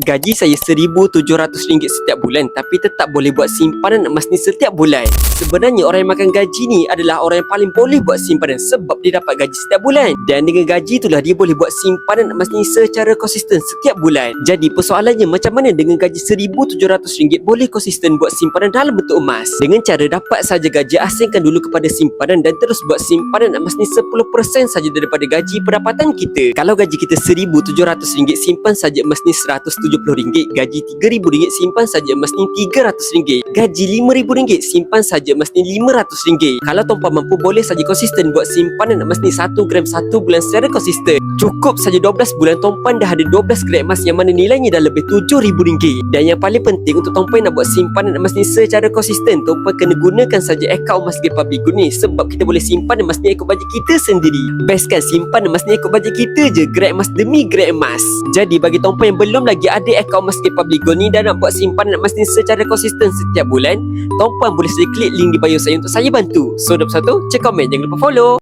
Gaji saya RM1,700 setiap bulan, tapi tetap boleh buat simpanan emas ni setiap bulan. Sebenarnya orang yang makan gaji ni adalah orang yang paling boleh buat simpanan sebab dia dapat gaji setiap bulan. Dan dengan gaji itulah dia boleh buat simpanan emas ni secara konsisten setiap bulan. Jadi persoalannya, macam mana dengan gaji RM1,700 boleh konsisten buat simpanan dalam bentuk emas? Dengan cara dapat saja gaji, asingkan dulu kepada simpanan dan terus buat simpanan emas ni 10% saja daripada gaji pendapatan kita. Kalau gaji kita RM1,700, simpan saja emas ni RM170. Gaji RM3,000, simpan saja emas ni RM300. Gaji RM5,000, simpan saja emas ni RM500. Kalau tuan-puan mampu, boleh saja konsisten buat simpanan emas ni 1 gram 1 bulan secara konsisten. Cukup saja 12 bulan, tuan-puan dah ada 12 gram emas yang mana nilainya dah lebih RM7,000. Dan yang paling penting untuk tuan-puan nak buat simpanan emas ni secara konsisten, tuan-puan kena gunakan saja akaun emas Public Good ni, sebab kita boleh simpan emas ni ikut bajet kita sendiri. Best kan simpan emas ni ikut bajet kita je, grade emas demi grade emas. Jadi bagi tuan-puan yang belum lagi ada akaun emas Public Good ni dan nak buat simpanan emas ni secara konsisten setiap bulan, tuan-puan boleh saja klik link di bio saya untuk saya bantu. So, 21, cek komen, jangan lupa follow.